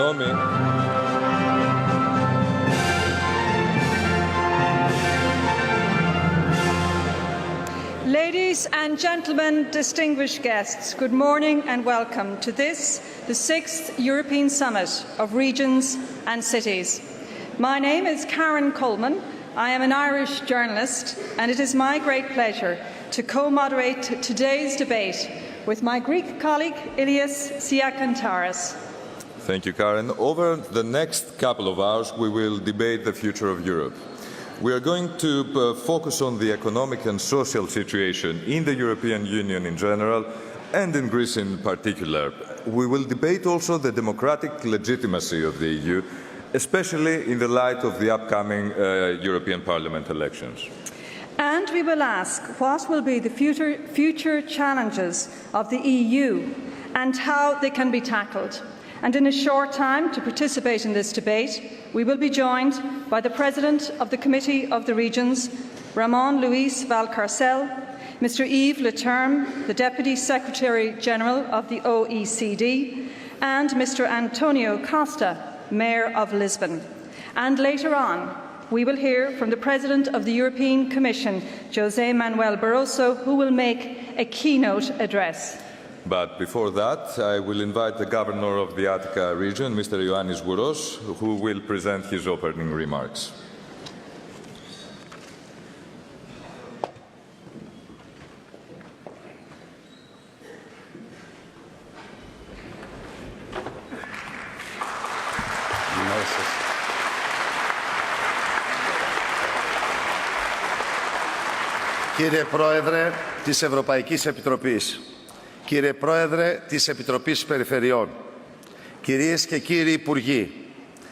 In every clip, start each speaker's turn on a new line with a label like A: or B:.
A: Συγγνώμη.
B: Ladies and gentlemen, distinguished guests, good morning and welcome to this, the 6th European Summit of Regions and Cities. My name is Karen Coleman. I am an Irish journalist, and it is my great pleasure to co-moderate today's debate with my Greek colleague, Ilias Siakantaris.
A: Thank you, Karen. Over the next couple of hours, we will debate the future of Europe. We are going to focus on the economic and social situation in the European Union in general and in Greece in particular. We will debate also the democratic legitimacy of the EU, especially in the light of the upcoming European Parliament elections.
B: And we will ask what will be the future challenges of the EU and how they can be tackled. And in a short time, to participate in this debate, we will be joined by the President of the Committee of the Regions, Ramon Luis Valcarcel, Mr. Yves Leterme, the Deputy Secretary-General of the OECD, and Mr. Antonio Costa, Mayor of Lisbon. And later on, we will hear from the President of the European Commission, José Manuel Barroso, who will make a keynote address.
A: But before that, I will invite the Governor of the Attica region, Mr. Ioannis Sgouros, who will present his opening remarks.
C: Κύριε Πρόεδρε της Ευρωπαϊκής Επιτροπής, κύριε Πρόεδρε της Επιτροπής Περιφερειών, κυρίες και κύριοι Υπουργοί,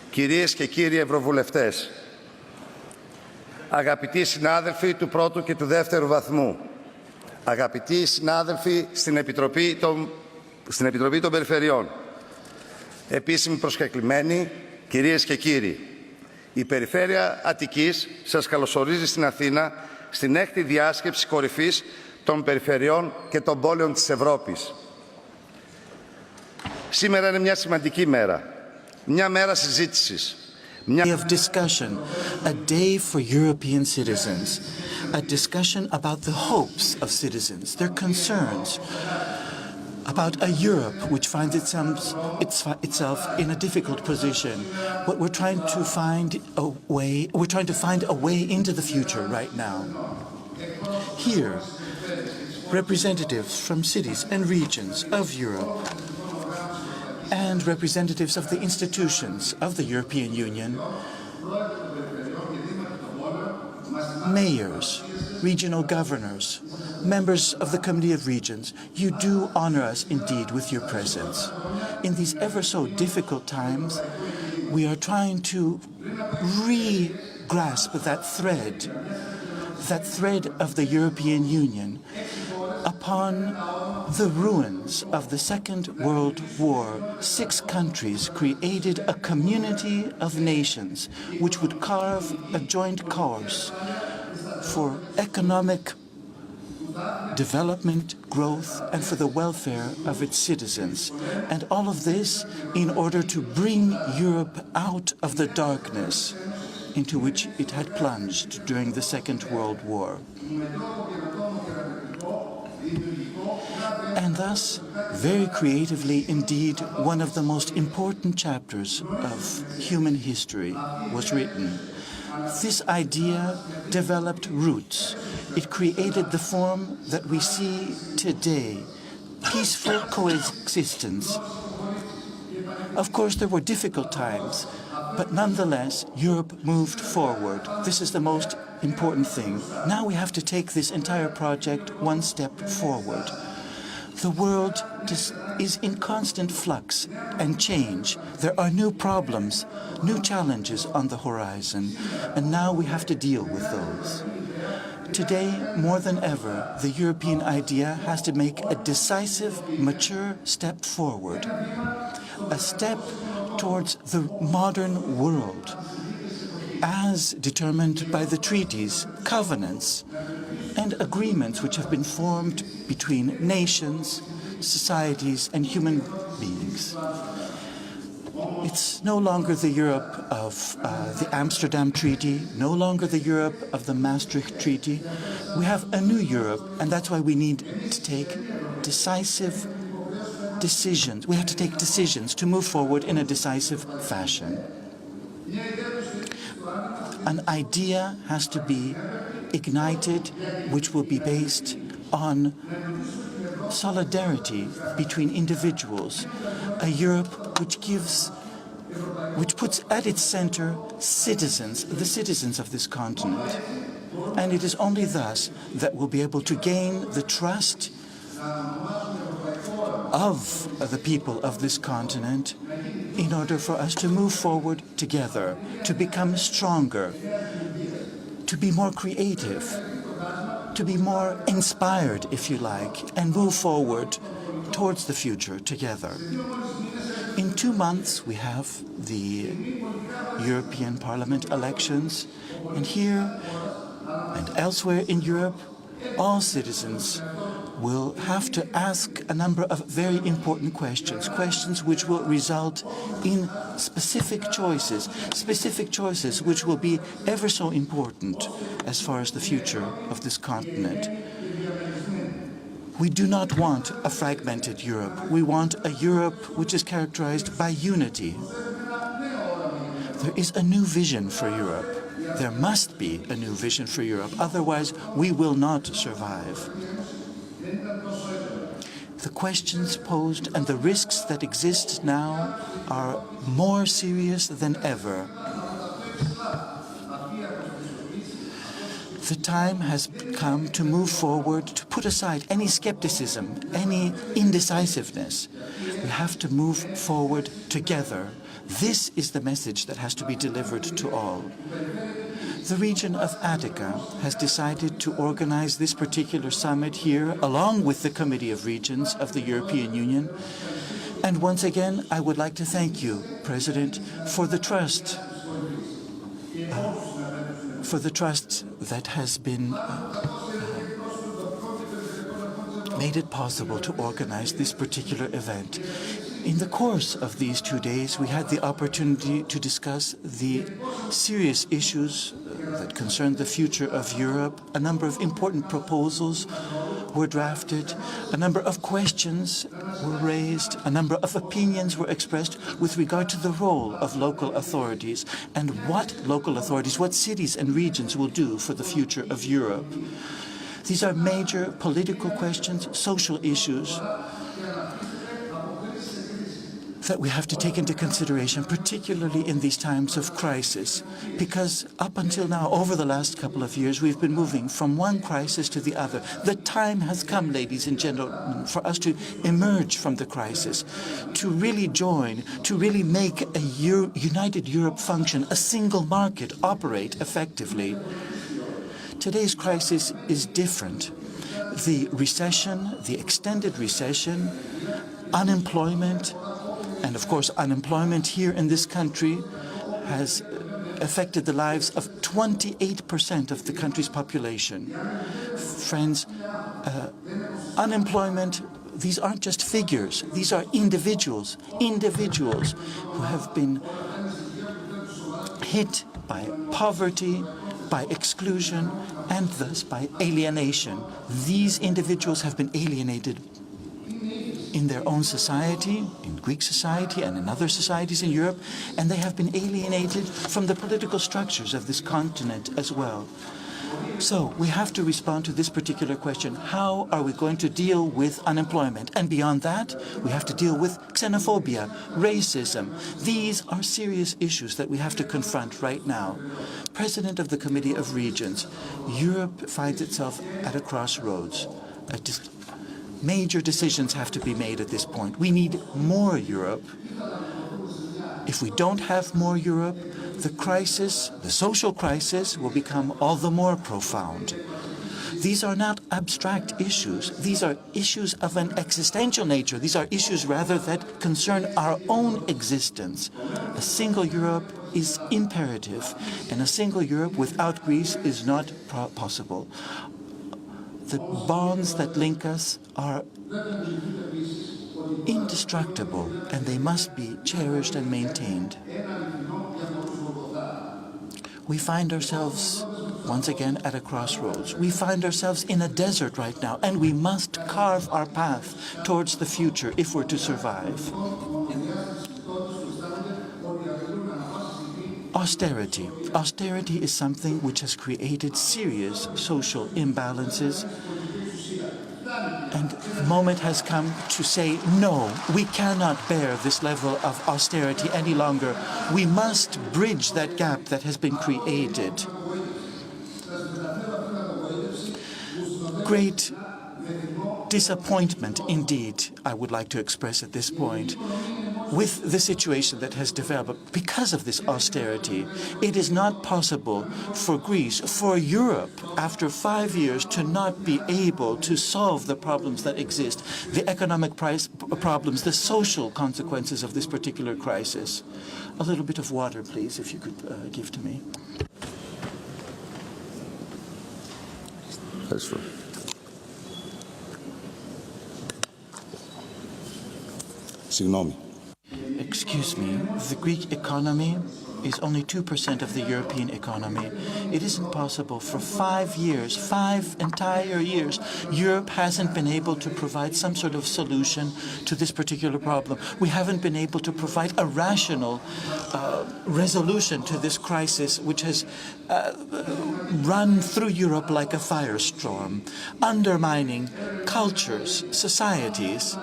C: κυρίες και κύριοι Ευρωβουλευτές, αγαπητοί συνάδελφοι του πρώτου και του δεύτερου βαθμού, αγαπητοί συνάδελφοι στην Επιτροπή των Περιφερειών, επίσημοι προσκεκλημένοι, κυρίες και κύριοι, η Περιφέρεια Αττικής σας καλωσορίζει στην Αθήνα στην 6η διάσκεψη κορυφής των περιφερειών και των πόλεων της Ευρώπης. Σήμερα είναι μια σημαντική μέρα, μια μέρα συζήτησης.
D: Of discussion, a day for European citizens, a discussion about the hopes of citizens, their concerns, about a Europe which finds itself in a difficult position. What we're trying to find a way into the future right now. Here, representatives from cities and regions of Europe and representatives of the institutions of the European Union, mayors, regional governors, members of the Committee of Regions, you do honor us indeed with your presence. In these ever so difficult times, we are trying to re-grasp that thread of the European Union upon the ruins of the Second World War. 6 countries created a community of nations which would carve a joint course for economic development, growth, and for the welfare of its citizens. And all of this in order to bring Europe out of the darkness into which it had plunged during the Second World War. And thus, very creatively indeed, one of the most important chapters of human history was written. This idea developed roots. It created the form that we see today, peaceful coexistence. Of course, there were difficult times, but nonetheless, Europe moved forward. This is the most important thing. Now we have to take this entire project one step forward. The world is in constant flux and change. There are new problems, new challenges on the horizon, and now we have to deal with those. Today, more than ever, the European idea has to make a decisive, mature step forward, a step towards the modern world, as determined by the treaties, covenants, and agreements which have been formed between nations, societies, and human beings. It's no longer the Europe of the Amsterdam Treaty, no longer the Europe of the Maastricht Treaty. We have a new Europe, and that's why we need to take decisive decisions. We have to take decisions to move forward in a decisive fashion. An idea has to be ignited, which will be based on solidarity between individuals, a Europe which puts at its center citizens, the citizens of this continent. And it is only thus that we'll be able to gain the trust of the people of this continent in order for us to move forward together, to become stronger, to be more creative, to be more inspired, if you like, and move forward towards the future together. In 2 months, we have the European Parliament elections, and here and elsewhere in Europe, all citizens will have to ask a number of very important questions, questions which will result in specific choices which will be ever so important as far as the future of this continent. We do not want a fragmented Europe. We want a Europe which is characterized by unity. There is a new vision for Europe. There must be a new vision for Europe, otherwise we will not survive. The questions posed and the risks that exist now are more serious than ever. The time has come to move forward, to put aside any skepticism, any indecisiveness. We have to move forward together. This is the message that has to be delivered to all. The region of Attica has decided to organize this particular summit here, along with the Committee of Regions of the European Union. And once again, I would like to thank you, President, for the trust that has been made it possible to organize this particular event. In the course of these 2 days, we had the opportunity to discuss the serious issues that concern the future of Europe. A number of important proposals were drafted, a number of questions were raised, a number of opinions were expressed with regard to the role of local authorities and what local authorities, what cities and regions will do for the future of Europe. These are major political questions, social issues that we have to take into consideration, particularly in these times of crisis, because up until now, over the last couple of years, we've been moving from one crisis to the other. The time has come, ladies and gentlemen, for us to emerge from the crisis, to really join, to really make a united Europe function, a single market operate effectively. Today's crisis is different. The recession, the extended recession, unemployment, and of course, unemployment here in this country has affected the lives of 28% of the country's population. Friends, unemployment, these aren't just figures. These are individuals who have been hit by poverty, by exclusion, and thus by alienation. These individuals have been alienated in their own society, in Greek society and in other societies in Europe, and they have been alienated from the political structures of this continent as well. So we have to respond to this particular question. How are we going to deal with unemployment? And beyond that, we have to deal with xenophobia, racism. These are serious issues that we have to confront right now. President of the Committee of Regions, Europe finds itself at a crossroads. Major decisions have to be made at this point. We need more Europe. If we don't have more Europe, the crisis, the social crisis, will become all the more profound. These are not abstract issues. These are issues of an existential nature. These are issues, rather, that concern our own existence. A single Europe is imperative, and a single Europe without Greece is not possible. The bonds that link us are indestructible, and they must be cherished and maintained. We find ourselves once again at a crossroads. We find ourselves in a desert right now, and we must carve our path towards the future if we're to survive. Austerity. Austerity is something which has created serious social imbalances, and the moment has come to say, no, we cannot bear this level of austerity any longer. We must bridge that gap that has been created. Great disappointment, indeed, I would like to express at this point, with the situation that has developed because of this austerity. It is not possible for Greece, for Europe, after 5 years, to not be able to solve the problems that exist, the economic problems, the social consequences of this particular crisis. A little bit of water, please, if you could give to me.
A: That's true.
C: Συγγνώμη.
D: Excuse me, the Greek economy is only 2% of the European economy. It isn't possible for 5 years, 5 entire years, Europe hasn't been able to provide some sort of solution to this particular problem. We haven't been able to provide a rational resolution to this crisis, which has run through Europe like a firestorm, undermining cultures, societies.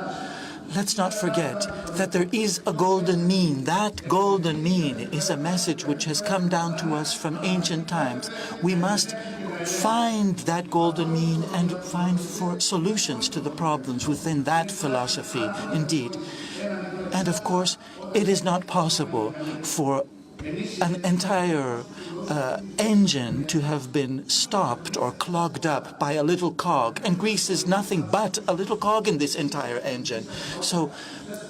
D: Let's not forget that there is a golden mean. That golden mean is a message which has come down to us from ancient times. We must find that golden mean and find solutions to the problems within that philosophy, indeed. And of course, it is not possible for an entire engine to have been stopped or clogged up by a little cog. And Greece is nothing but a little cog in this entire engine. So,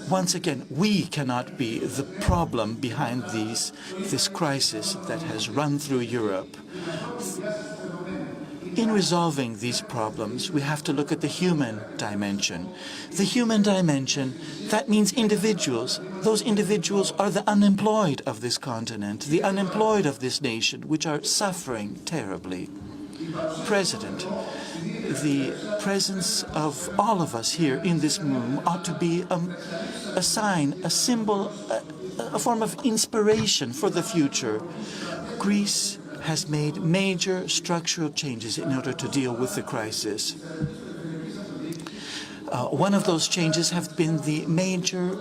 D: once again, we cannot be the problem behind this crisis that has run through Europe. In resolving these problems, we have to look at the human dimension. The human dimension, that means individuals. Those individuals are the unemployed of this continent, the unemployed of this nation, which are suffering terribly. President, the presence of all of us here in this room ought to be a sign, a symbol, a form of inspiration for the future. Greece has made major structural changes in order to deal with the crisis. One of those changes have been the major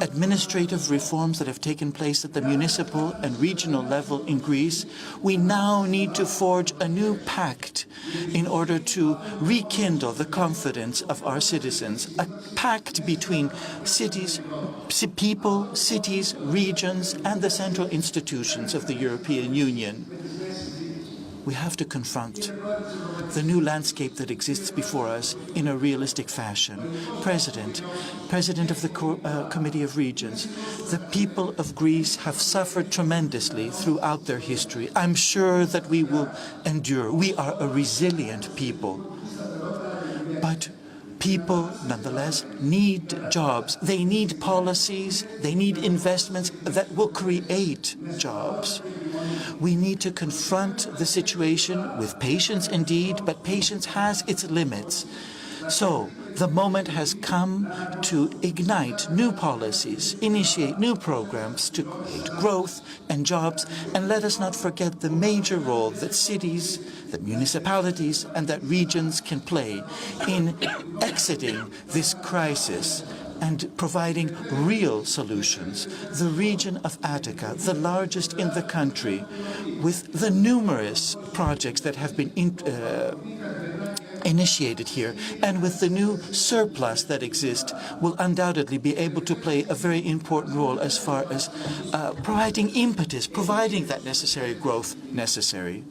D: administrative reforms that have taken place at the municipal and regional level in Greece. We now need to forge a new pact in order to rekindle the confidence of our citizens, a pact between cities, people, cities, regions, and the central institutions of the European Union. We have to confront the new landscape that exists before us in a realistic fashion. President of the Committee of Regions, the people of Greece have suffered tremendously throughout their history. I'm sure that we will endure. We are a resilient people. But people, nonetheless, need jobs. They need policies. They need investments that will create jobs. We need to confront the situation with patience indeed, but patience has its limits. So, the moment has come to ignite new policies, initiate new programs to create growth and jobs, and let us not forget the major role that cities, that municipalities, and that regions can play in exiting this crisis and providing real solutions. The region of Attica, the largest in the country, with the numerous projects that have been initiated here, and with the new surplus that exists, will undoubtedly be able to play a very important role as far as providing impetus, providing that necessary growth necessary.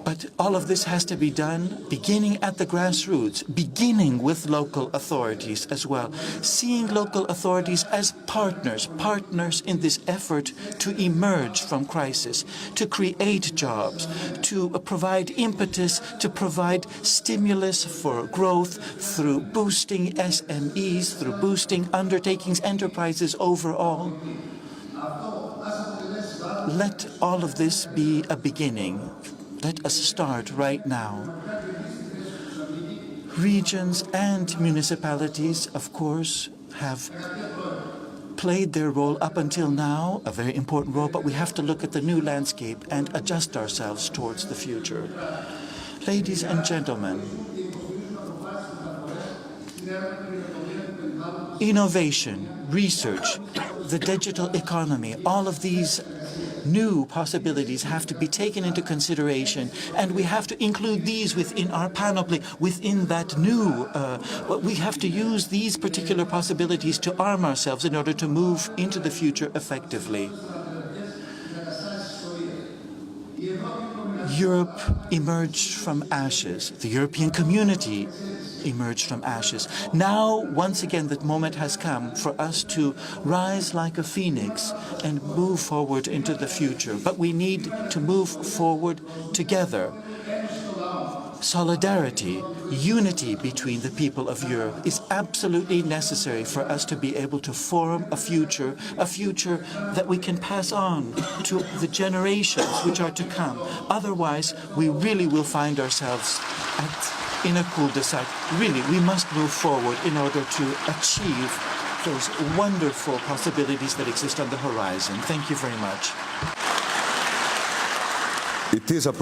D: But All of this has to be done beginning at the grassroots, beginning with local authorities as well, seeing local authorities as partners in this effort to emerge from crisis, to create jobs, to provide impetus, to provide stimulus for growth through boosting SMEs, through boosting undertakings, enterprises overall. Let all of this be a beginning. Let us start right now. Regions and municipalities, of course, have played their role up until now, a very important role, but we have to look at the new landscape and adjust ourselves towards the future. Ladies and gentlemen, innovation, research, the digital economy, all of these new possibilities have to be taken into consideration, and we have to include these within our panoply, within that new. We have to use these particular possibilities to arm ourselves in order to move into the future effectively. Europe emerged from ashes. The European community emerged from ashes. Now, once again, that moment has come for us to rise like a phoenix and move forward into the future. But we need to move forward together. Solidarity, unity between the people of Europe is absolutely necessary for us to be able to form a future that we can pass on to the generations which are to come. Otherwise, we really will find ourselves in a cul-de-sac. Really, we must move forward in order to achieve those wonderful possibilities that exist on the horizon. Thank you very much.
A: It is a